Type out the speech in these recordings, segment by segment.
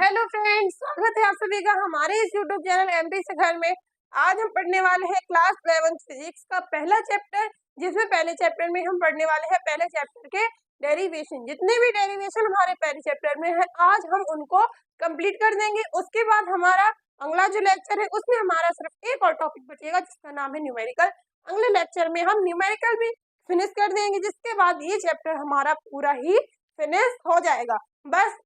Hello friends, स्वागत है आप सभी का हमारे इस यूट्यूब चैनल एमपी से घर में। आज हम पढ़ने वाले हैं क्लास 11 फिजिक्स का पहला चैप्टर, जिसमें पहले चैप्टर में हम पढ़ने वाले हैं पहले चैप्टर के डेरिवेशन। जितने भी डेरिवेशन हमारे पहले चैप्टर में है आज हम उनको कंप्लीट कर देंगे। उसके बाद हमारा अगला जो लेक्चर है उसमें हमारा सिर्फ एक और टॉपिक बचेगा जिसका नाम है न्यूमेरिकल। अगले लेक्चर में हम न्यूमेरिकल भी फिनिश कर देंगे, जिसके बाद ये चैप्टर हमारा पूरा ही फिनिश हो जाएगा। बस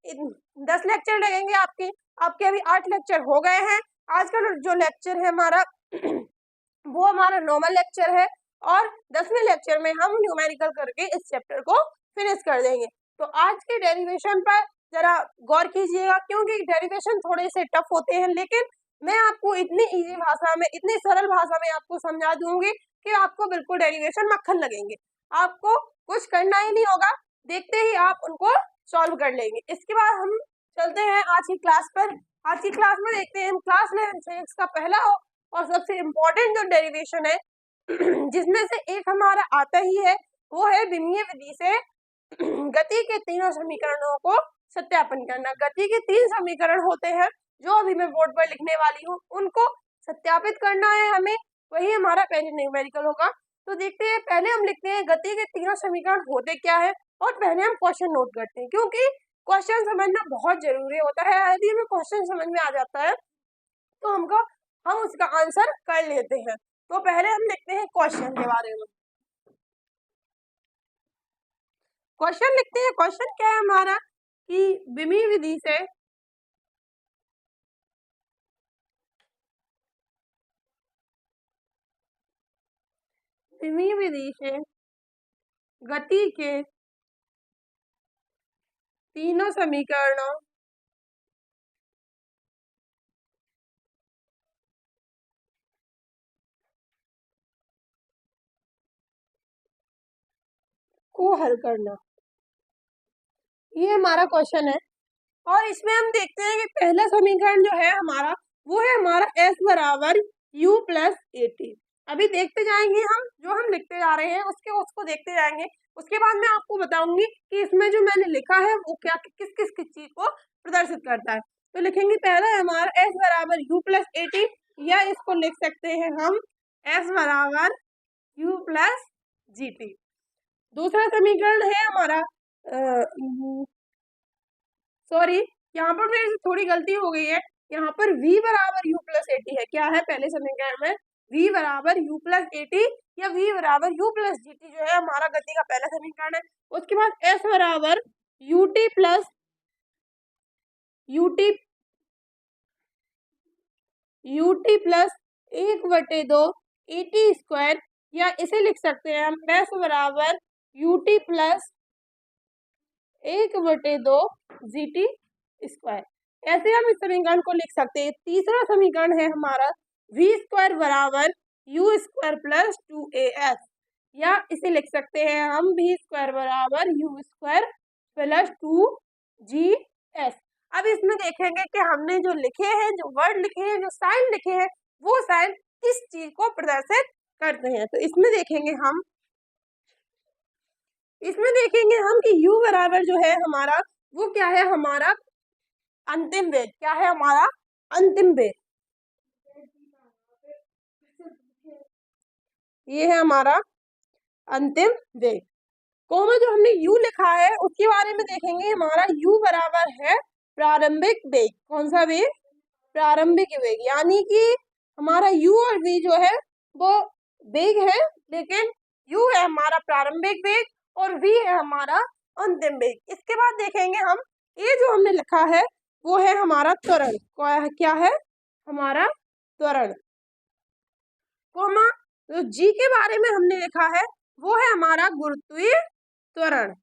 10 लेक्चर लगेंगे आपके अभी 8 लेक्चर हो गए हैं। आज का जो लेक्चर है हमारा वो हमारा नॉर्मल लेक्चर है और 10वें लेक्चर में हम न्यूमेरिकल करके इस चैप्टर को फिनिश कर देंगे। तो आज के डेरिवेशन पर जरा गौर कीजिएगा, क्योंकि डेरिवेशन थोड़े से टफ होते हैं, लेकिन मैं आपको इतनी इजी भाषा में, इतनी सरल भाषा में आपको समझा दूंगी कि आपको बिल्कुल डेरिवेशन मक्खन लगेंगे। आपको कुछ करना ही नहीं होगा, देखते ही आप उनको सॉल्व कर लेंगे। इसके बाद हम चलते हैं आज की क्लास पर। आज की क्लास में देखते हैं हम क्लास 11 फिजिक्स का पहला और सबसे इम्पोर्टेंट जो डेरिवेशन है जिसमें से एक हमारा आता ही है, वो है विमीय विधि से गति के तीनों समीकरणों को सत्यापन करना। गति के 3 समीकरण होते हैं जो अभी मैं बोर्ड पर लिखने वाली हूँ, उनको सत्यापित करना है हमें, वही हमारा पहले न्यूमेरिकल होगा। तो देखते हैं, पहले हम लिखते हैं गति के तीनों समीकरण होते क्या है और पहले हम क्वेश्चन नोट करते हैं, क्योंकि क्वेश्चन समझना बहुत जरूरी होता है। यदि हमें क्वेश्चन समझ में आ जाता है तो हम उसका आंसर कर लेते हैं। तो पहले हम लिखते हैं क्वेश्चन के बारे में। क्वेश्चन लिखते हैं। क्वेश्चन क्या है हमारा कि विमीय विधि से गति के तीनों समीकरणों को हल करना, ये हमारा क्वेश्चन है। और इसमें हम देखते हैं कि पहला समीकरण जो है हमारा वो है हमारा s बराबर u प्लस एटी। अभी देखते जाएंगे हम, जो हम लिखते जा रहे हैं उसको देखते जाएंगे। उसके बाद मैं आपको बताऊंगी कि इसमें जो मैंने लिखा है वो क्या किस किस चीज को प्रदर्शित करता है। तो लिखेंगे पहला हमारा s बराबर u प्लस एटी, या इसको लिख सकते हैं हम s बराबर u प्लस जी टी। दूसरा समीकरण है हमारा सॉरी, यहाँ पर मेरे से थोड़ी गलती हो गई है। यहाँ पर v बराबर u प्लस एटी है। क्या है पहले समीकरण में v बराबर u प्लस एटी या v बराबर u प्लस जी टी जो है हमारा गति का पहला समीकरण है। उसके बाद s बराबर ut प्लस एक बटे दो एटी स्क्वायर, या इसे लिख सकते हैं हम s बराबर ut प्लस एक बटे दो जी टी स्क्वायर। ऐसे हम इस समीकरण को लिख सकते हैं। तीसरा समीकरण है हमारा v स्क्वायर बराबर u स्क्वायर प्लस 2as, या इसे लिख सकते हैं हम v स्क्वायर बराबर u स्क्वायर प्लस 2gs। अब इसमें देखेंगे कि हमने जो लिखे हैं, जो वर्ड लिखे हैं, जो साइन लिखे हैं, वो साइन किस चीज को प्रदर्शित करते हैं। तो इसमें देखेंगे कि u बराबर जो है हमारा वो क्या है, हमारा अंतिम वेग। क्या है हमारा अंतिम वेग, ये है हमारा अंतिम वेग। कोमा जो हमने u लिखा है उसके बारे में देखेंगे। हमारा u बराबर है प्रारंभिक वेग। कौन सा वेग? प्रारंभिक वेग। यानी कि हमारा u और v जो है वो वेग है, लेकिन u है हमारा प्रारंभिक वेग और v है हमारा अंतिम वेग। इसके बाद देखेंगे हम ये जो हमने लिखा है वो है हमारा त्वरण। क्या है हमारा त्वरण। कोमा जो जी के बारे में हमने लिखा है वो है हमारा गुरुत्वीय त्वरण।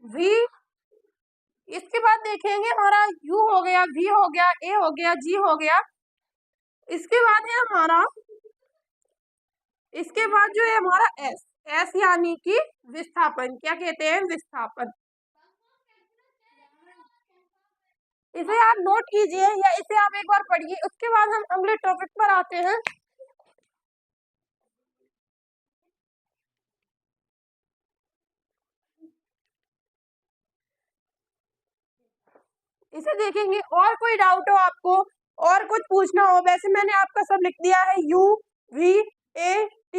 v, इसके बाद देखेंगे हमारा u हो गया, v हो गया, a हो गया, g हो गया। इसके बाद है हमारा, इसके बाद जो है हमारा s यानी कि विस्थापन। क्या कहते हैं? विस्थापन। इसे आप नोट कीजिए या इसे आप एक बार पढ़िए, उसके बाद हम अगले टॉपिक पर आते हैं। इसे देखेंगे। और कोई डाउट हो आपको और कुछ पूछना हो, वैसे मैंने आपका सब लिख दिया है, U V A T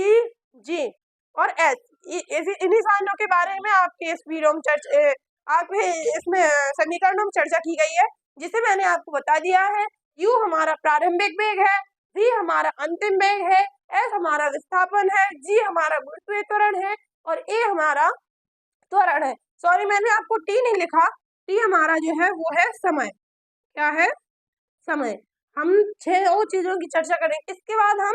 G और S। इन्हीं साइनों के बारे में आपके इस वीडियो में आपके इसमें समीकरणों में चर्चा की गई है, जिसे मैंने आपको बता दिया है। U हमारा प्रारंभिक वेग है, V हमारा अंतिम वेग है, S हमारा विस्थापन है, G हमारा गुरुत्वीय त्वरण है और A हमारा त्वरण है। सॉरी, मैंने आपको T नहीं लिखा, T हमारा जो है वो है समय। क्या है? समय। हम 6 और चीजों की चर्चा करेंगे। इसके बाद हम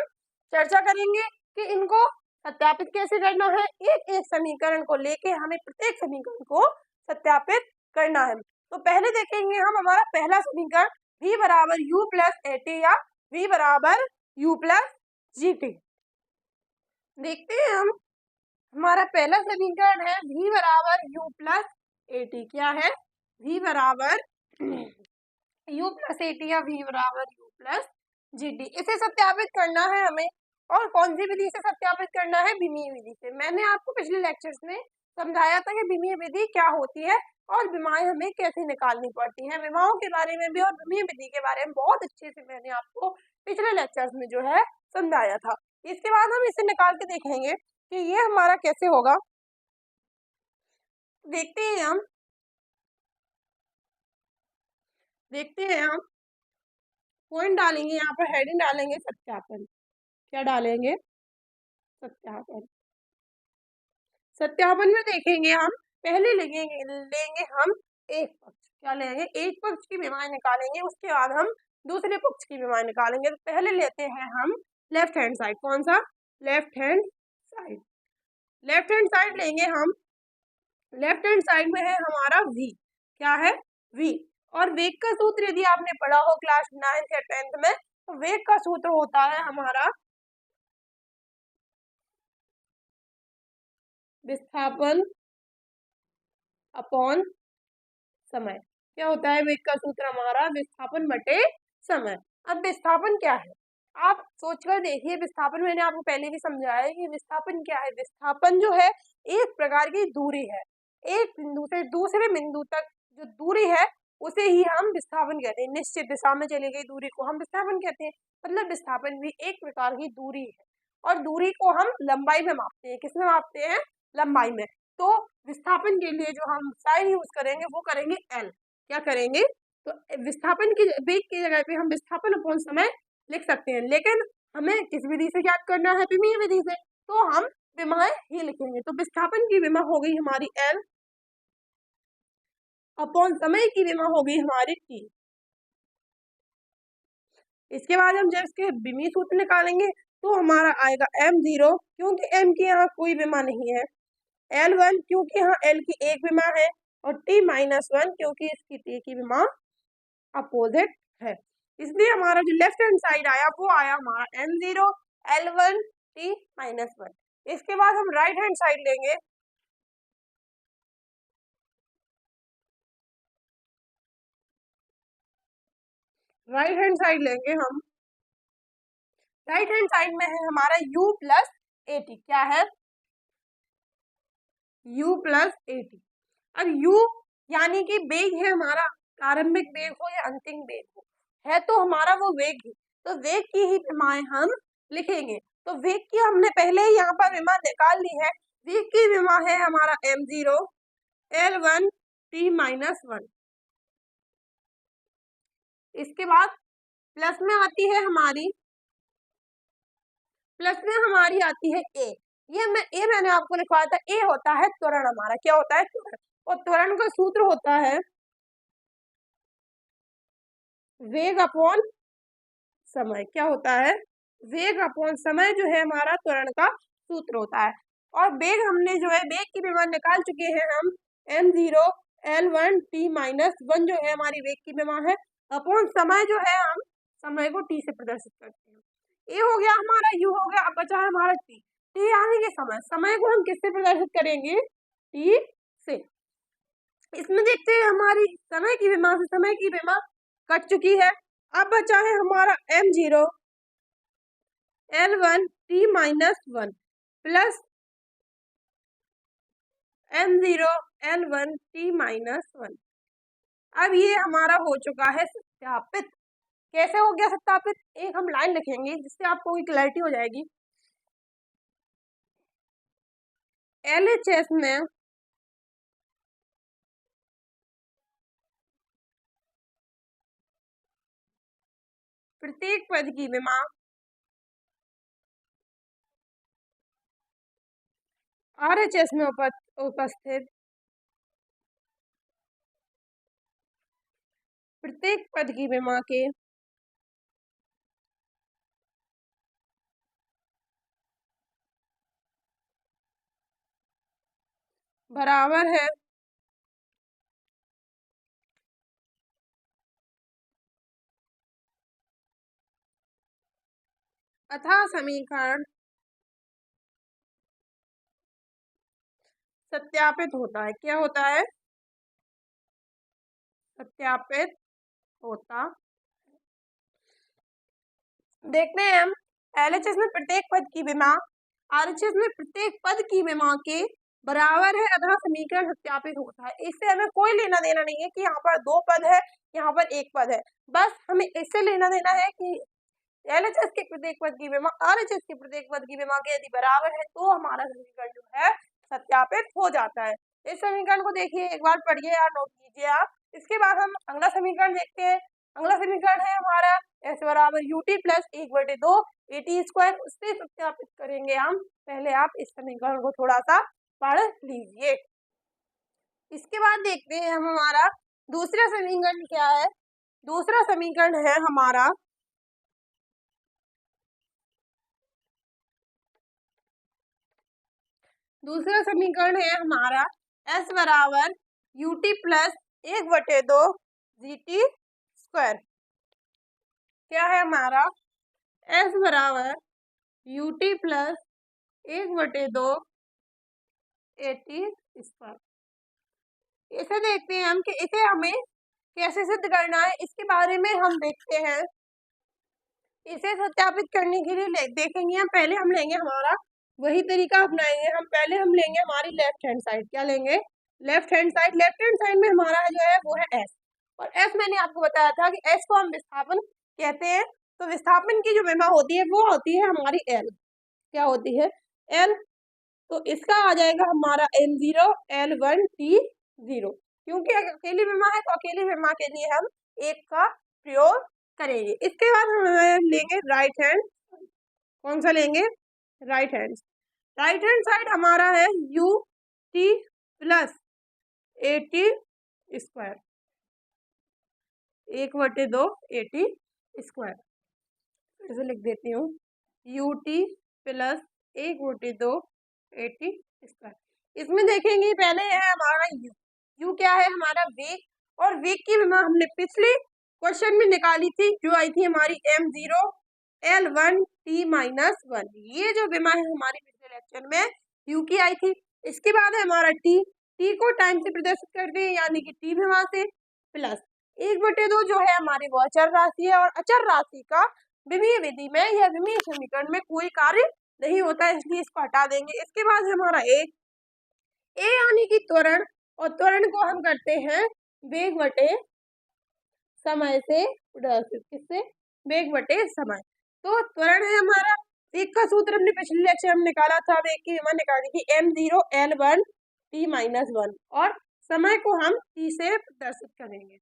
चर्चा करेंगे कि इनको सत्यापित कैसे करना है। एक एक समीकरण को लेके हमें प्रत्येक समीकरण को सत्यापित करना है। तो पहले देखेंगे हम हमारा पहला समीकरण V बराबर U प्लस AT या V बराबर U प्लस GT। देखते हैं हम, हमारा पहला समीकरण है V बराबर U प्लस AT। क्या है? V बराबर U प्लस AT या V बराबर U प्लस GT। इसे सत्यापित करना है हमें। और कौन सी विधि से सत्यापित करना है? विमीय विधि से। मैंने आपको पिछले लेक्चर्स में समझाया था कि विमीय विधि क्या होती है और विमाएं हमें कैसे निकालनी पड़ती हैं। विमाओं के बारे में भी और विमीय विधि के बारे में बहुत अच्छे से मैंने आपको पिछले लेक्चर्स में जो है समझाया था। इसके बाद हम इसे निकाल के देखेंगे कि ये हमारा कैसे होगा। देखते हैं हम पॉइंट डालेंगे, यहाँ पर हेडिंग डालेंगे सत्यापन। क्या डालेंगे? सत्यापन। सत्यापन में देखेंगे हम, पहले लेंगे हम एक पक्ष। क्या लेंगे? एक पक्ष की विमाएं निकालेंगे, उसके बाद हम दूसरे पक्ष की विमाएं निकालेंगे। तो पहले लेते हैं हम लेफ्ट हैंड साइड। कौन सा? Left hand side. Left hand side लेंगे हम। लेफ्ट हैंड साइड में है हमारा V। क्या है? V। और वेग का सूत्र यदि आपने पढ़ा हो क्लास 9th या 10th में, तो वेग का सूत्र होता है हमारा विस्थापन अपॉन समय। क्या होता है वेग का सूत्र? हमारा विस्थापन बटे समय। अब विस्थापन क्या है आप सोचकर देखिए। विस्थापन मैंने आपको पहले भी समझाया है कि विस्थापन क्या है। विस्थापन जो है एक प्रकार की दूरी है, एक बिंदु से दूसरे बिंदु तक जो दूरी है उसे ही हम विस्थापन कहते हैं। निश्चित दिशा में चली गई दूरी को हम विस्थापन कहते हैं। मतलब विस्थापन भी एक प्रकार की दूरी है और दूरी को हम लंबाई में मापते हैं। किसमें मापते हैं? लंबाई में। तो विस्थापन के लिए जो हम साइन यूज करेंगे वो करेंगे L। क्या करेंगे? तो विस्थापन की वेग की जगह पे हम विस्थापन अपॉन समय लिख सकते हैं, लेकिन हमें किस विधि से ज्ञात करना है? विमीय विधि से। तो हम विमाएं ही लिखेंगे। तो विस्थापन की विमा हो गई हमारी L अपॉन समय की विमा हो गई हमारी T। इसके बाद हम जब इसके विमीय सूत्र निकालेंगे तो हमारा आएगा m0, क्योंकि m की यहाँ कोई विमा नहीं है। L1 क्योंकि यहाँ L की एक विमा है और T-1 क्योंकि इसकी T की विमा अपोजिट है। इसलिए हमारा जो लेफ्ट हैंड साइड आया वो आया हमारा m0 L1 T-1। इसके बाद हम राइट हैंड साइड लेंगे। राइट हैंड साइड लेंगे हम। राइट हैंड साइड में है हमारा U प्लस AT। क्या है? U plus AT। अब U यानी कि वेग है हमारा, प्रारंभिक वेग हो या अंतिम वेग हो, है तो हमारा वो वेग ही। तो वेग की ही विमाएं हम लिखेंगे। तो वेग की हमने पहले ही यहाँ पर विमा निकाल ली है। वेग की विमा है हमारा m0 L1 T-1। इसके बाद प्लस में आती है हमारी आती है A। ये मैंने आपको लिखवाया था। A होता है त्वरण हमारा। क्या होता है? त्वरण। और त्वरण का सूत्र होता है वेग अपॉन समय। क्या होता है? वेग अपॉन समय जो है हमारा त्वरण का सूत्र होता है। और वेग हमने जो है वेग की विमा निकाल चुके हैं हम। m0 L1 T-1 जो है हमारी वेग की विमा है, अपॉन समय जो है हम समय को T से प्रदर्शित करते हैं। A हो गया हमारा, U हो गया, अब बचा है हमारा T। T यानी कि समय को हम किससे प्रदर्शित करेंगे? T से। इसमें देखते हैं हमारी समय की विमा कट चुकी है। अब बचा है हमारा m0 L1 T-1 plus m0 L1 T-1। अब ये हमारा हो चुका है सत्यापित। कैसे हो गया सत्यापित? एक हम लाइन लिखेंगे जिससे आपको क्लैरिटी हो जाएगी। LHS में प्रत्येक पद की विमा RHS में उपस्थित प्रत्येक पद की विमा के बराबर है अतः समीकरण सत्यापित होता है। क्या होता है? सत्यापित होता। देखते हैं हम LHS में प्रत्येक पद की विमा RHS में प्रत्येक पद की विमा के बराबर है अतः समीकरण सत्यापित होता है। इससे हमें कोई लेना देना नहीं है कि यहाँ पर 2 पद है, यहाँ पर 1 पद है। बस हमें इससे लेना देना है कि LHS के प्रत्येक पद की विमा RHS के प्रत्येक पद की विमा के यदि बराबर है तो हमारा समीकरण जो है सत्यापित हो जाता है। इस समीकरण को देखिए, एक बार पढ़िए या नोट कीजिए आप। इसके बाद हम अगला समीकरण देखते हैं। अगला समीकरण है हमारा S बराबर UT प्लस 1/2 AT स्क्वायर। उससे सत्यापित करेंगे हम। पहले आप इस समीकरण को थोड़ा सा पढ़ लीजिए। इसके बाद देखते हैं हम हमारा दूसरा समीकरण क्या है। दूसरा समीकरण है हमारा S बराबर UT प्लस 1/2 GT स्क्वायर। क्या है हमारा? S बराबर UT प्लस 1/2 AT स्क्वायर। इसे देखते हैं हम कि इसे हमें कैसे सिद्ध करना है, इसके बारे में हम देखते हैं। इसे सत्यापित करने के लिए देखेंगे हम। पहले हम लेंगे हमारा वही तरीका अपनाएंगे हम। पहले हम लेंगे हमारी लेफ्ट हैंड साइड। क्या लेंगे? Left hand side. Left hand side में हमारा जो है वो है S, और S मैंने आपको बताया था कि S को हम विस्थापन कहते हैं। तो विस्थापन की जो विमा होती है वो होती है हमारी L। क्या होती है? L। तो इसका आ जाएगा हमारा N0 L1 T0। क्योंकि अकेली विमा है तो अकेली विमा के लिए हम 1 का प्रयोग करेंगे। इसके बाद हम लेंगे राइट हैंड। कौन सा लेंगे? Right hand. Right hand side हमारा है UT plus AT square. 1/2 AT square. फिर से लिख देती हूँ, UT प्लस 1/2 AT स्क्वायर। इसमें देखेंगे पहले है हमारा U क्या है? हमारा वेग। और वेग की विमा हमने पिछले क्वेश्चन में निकाली थी, जो आई थी हमारी M0 L1 T-1। ये जो विमा है हमारी पिछले लेक्चर में U की आई थी। इसके बाद है हमारा T को टाइम से प्रदर्शित करते हैं, यानी कि T विमा से, प्लस 1/2 जो है हमारी वो अचर राशि है। और अचर राशि का विमीय विधि में या विमीय समीकरण में कोई कार्य नहीं होता है, इसलिए इसको हटा देंगे। इसके बाद है हमारा A यानी कि त्वरण। और त्वरण को हम करते हैं वेग बटे समय से प्रदर्शित। किससे? वेग बटे समय। तो त्वरण है हमारा, वेग का सूत्र हमने पिछले लेक्चर में निकाला था। वेग की विमा निकाली थी M0 L1 T-1, और समय को हम T से प्रदर्शित करेंगे।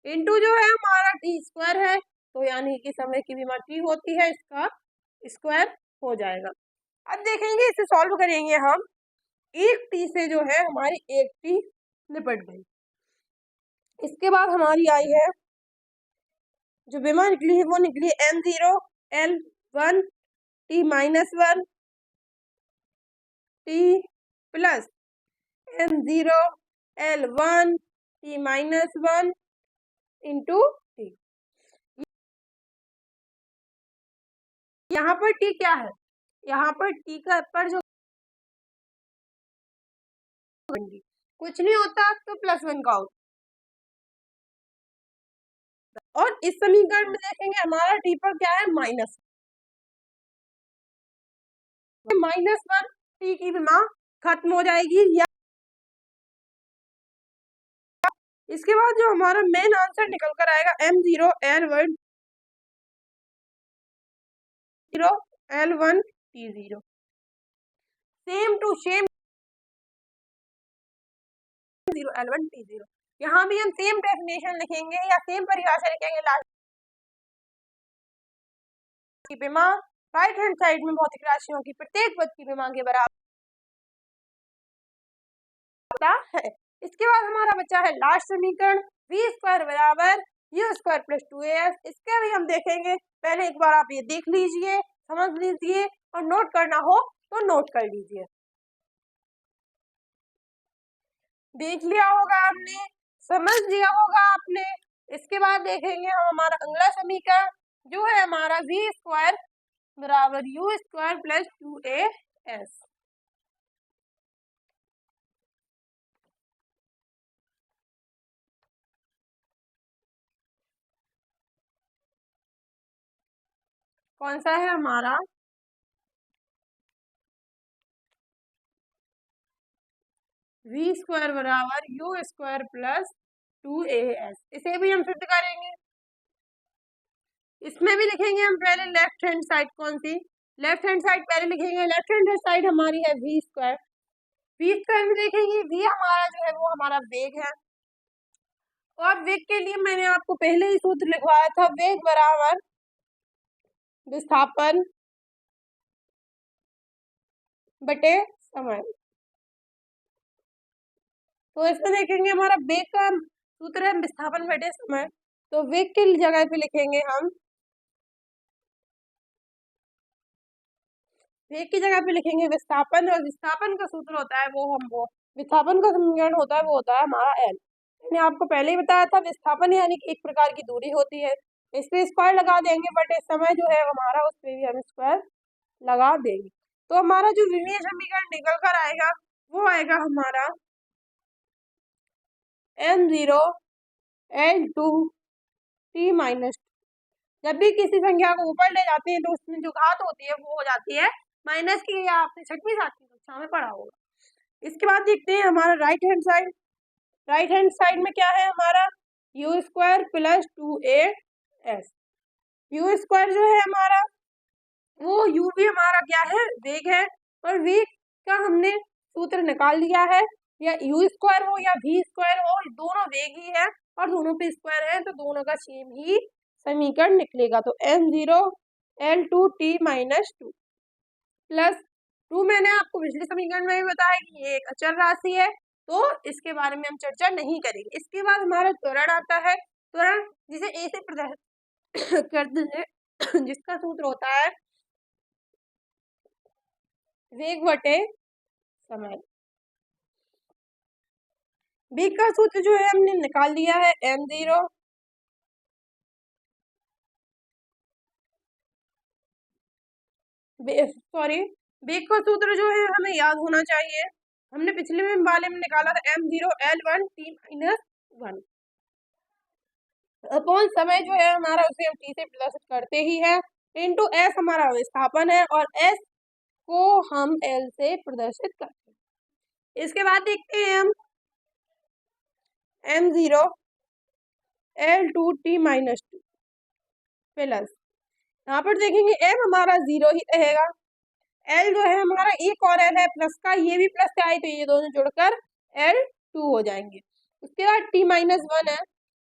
इंटू जो है हमारा T स्क्वायर है, तो यानी कि समय की विमा T होती है, इसका स्क्वायर हो जाएगा। अब देखेंगे, इसे सॉल्व करेंगे हम। 1 T से जो है हमारी 1 T निपट गई। इसके बाद हमारी आई है जो विमा निकली है वो निकली M0 L1 T-1 T plus M0 L1 T-1 into T। यहाँ पर T क्या है? यहाँ पर T का पर जो कुछ नहीं होता तो +1 का होता। और इस समीकरण में देखेंगे हमारा T पर क्या है? -1। T की विमा खत्म हो जाएगी, या इसके बाद जो हमारा मेन आंसर निकल कर आएगा M0 L1 L1 T0, same to same 0 L1 T0। यहाँ भी हम सेम डेफिनेशन लिखेंगे या सेम परिभाषा लिखेंगे लास्ट की विमा राइट हैंड साइड में भौतिक राशियों की प्रत्येक पद की विमा के बराबर है। इसके बाद हमारा बच्चा है लास्ट समीकरण v स्क्वायर बराबर u स्क्वायर प्लस 2as। इसके भी हम देखेंगे, पहले एक बार आप ये देख लीजिए, समझ लीजिए और नोट करना हो तो नोट कर लीजिए। देख लिया होगा आपने, समझ लिया होगा आपने। इसके बाद देखेंगे हम हमारा अगला समीकरण जो है हमारा v स्क्वायर बराबर u स्क्वायर प्लस 2as। कौन सा है हमारा v स्क्वायर बराबर u स्क्वायर प्लस 2as। इसे भी हम सिद्ध करेंगे। इसमें भी लिखेंगे हम पहले लेफ्ट हैंड साइड, कौन सी लेफ्ट हैंड साइड पहले लिखेंगे। लेफ्ट हैंड साइड हमारी है v स्क्वायर। v स्क्वायर में देखेंगे v हमारा जो है वो हमारा वेग है, और वेग के लिए मैंने आपको पहले ही सूत्र लिखवाया था, वेग बराबर विस्थापन बटे समय। तो इसमें देखेंगे हमारा वेग का सूत्र है विस्थापन बटे समय, तो वेग की जगह पे लिखेंगे हम, वेग की जगह पे लिखेंगे विस्थापन, और विस्थापन का सूत्र होता है वो विस्थापन का समीकरण होता है वो होता है हमारा एल। मैंने आपको पहले ही बताया था विस्थापन यानी कि एक प्रकार की दूरी होती है, इस पे स्क्वायर लगा देंगे, बट इस समय जो है हमारा उस पे भी हम स्क्वायर लगा देंगे। तो हमारा जो विमीय समीकरण निकल कर आएगा वो आएगा हमारा M0 L2 T माइनस। जब भी किसी संख्या को ऊपर ले जाते हैं तो उसमें जो घात होती है वो हो जाती है माइनस की, या आपने छठवीं सातवीं कक्षा में पढ़ा होगा। इसके बाद देखते हैं हमारा right hand side. Right hand side में क्या है हमारा u square plus 2as। u square जो है हमारा वो u भी हमारा क्या है वेग है, और वेग का हमने सूत्र निकाल लिया है, या u स्क्वायर हो या v स्क्वायर हो दोनों वेग ही है और दोनों पे स्क्वायर है, तो दोनों का सेम ही समीकरण निकलेगा। तो M0 L2 T minus 2 plus 2, मैंने आपको पिछले समीकरण में भी बताया कि ये एक अचर राशि है, तो इसके बारे में हम चर्चा नहीं करेंगे। इसके बाद हमारा त्वरण आता है, त्वरण जिसे ए से प्रदर्शित करते हैं जिसका सूत्र होता है वेग बटे समय। वेग का सूत्र जो है हमने निकाल लिया है M0 सॉरी वेग का सूत्र जो है हमें याद होना चाहिए, हमने पिछले में वाले में निकाला था M0 L1 T minus 1 upon समय जो है हमारा उसे हम T से प्रदर्शित करते ही है, इनटू S हमारा विस्थापन है और S को हम L से प्रदर्शित करते हैं। इसके बाद देखते हैं हम M0 L2 T minus 2 plus, यहाँ पर देखेंगे M हमारा 0 ही रहेगा, L जो है हमारा एक और L है प्लस का, ये भी प्लस से आई तो ये दोनों जुड़कर L2 हो जाएंगे। उसके बाद T माइनस 1 है,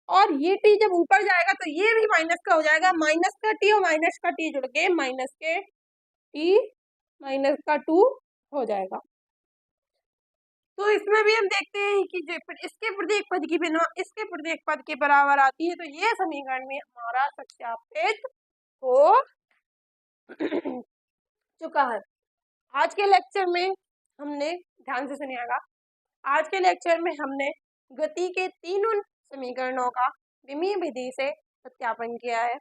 और ये T जब ऊपर जाएगा तो ये भी माइनस का हो जाएगा, माइनस का T और माइनस का T जुड़ के माइनस के T माइनस का 2 हो जाएगा। तो इसमें भी हम देखते हैं कि जो इसके प्रत्येक पद की बिना इसके प्रत्येक पद के बराबर आती है, तो ये समीकरण में हमारा सत्यापित हो चुका है। आज के लेक्चर में हमने, ध्यान से सुनिएगा, आज के लेक्चर में हमने गति के तीनों समीकरणों का विमीय विधि से सत्यापन किया है,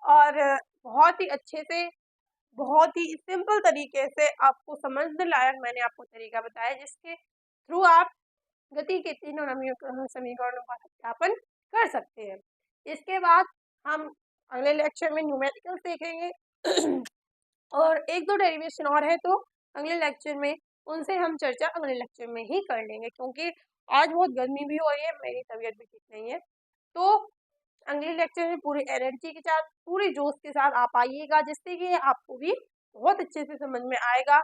और बहुत ही अच्छे से, बहुत ही सिंपल तरीके से आपको समझने लायक मैंने आपको तरीका बताया जिसके थ्रू आप गति के तीनों समीकरणों का सत्यापन कर सकते हैं। इसके बाद हम अगले लेक्चर में न्यूमेरिकल सीखेंगे और एक दो डेरिवेशन और है, तो अगले लेक्चर में उनसे हम चर्चा अगले लेक्चर में ही कर लेंगे, क्योंकि आज बहुत गर्मी भी हो रही है, मेरी तबीयत भी ठीक नहीं है। तो अगले लेक्चर में पूरी एनर्जी के साथ, पूरी जोश के साथ आप आइएगा, जिससे कि आपको भी बहुत अच्छे से समझ में आएगा।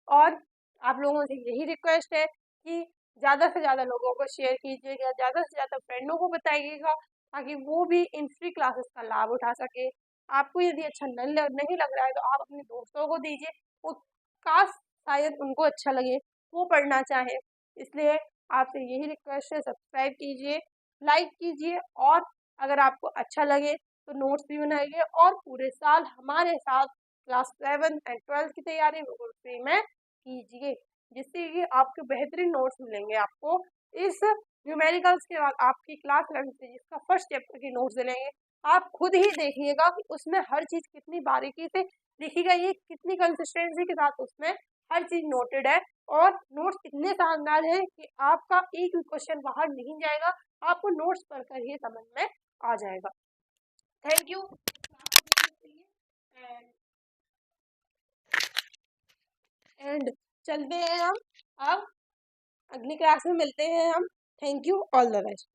और आप लोगों से यही रिक्वेस्ट है कि ज़्यादा से ज़्यादा लोगों को शेयर कीजिएगा, ज़्यादा से ज़्यादा फ्रेंडों को बताइएगा, ताकि वो भी इन फ्री क्लासेस का लाभ उठा सके। आपको यदि अच्छा नहीं लग रहा है तो आप अपने दोस्तों को दीजिए, वो काश शायद उनको अच्छा लगे, वो पढ़ना चाहे। इसलिए आपसे यही रिक्वेस्ट है, सब्सक्राइब कीजिए, लाइक कीजिए, और अगर आपको अच्छा लगे तो नोट्स भी बनाइए, और पूरे साल हमारे साथ क्लास 7 एंड 12 की तैयारी बिल्कुल फ्री में कीजिए, जिससे कि आपके बेहतरीन नोट्स मिलेंगे। आपको इस न्यूमेरिकल्स के बाद आपकी क्लास 11 फिजिक्स का फर्स्ट चैप्टर के नोट्स मिलेंगे। आप खुद ही देखिएगा कि उसमें हर चीज़ कितनी बारीकी से लिखी गई है, कितनी कंसिस्टेंसी के साथ उसमें हर चीज़ नोटेड है, और नोट्स इतने शानदार है कि आपका एक भी क्वेश्चन बाहर नहीं जाएगा, आपको नोट्स पढ़कर ही समझ में आ जाएगा। Thank you. एंड चलते हैं हम अब अगली क्लास में मिलते हैं हम। Thank you, all the best.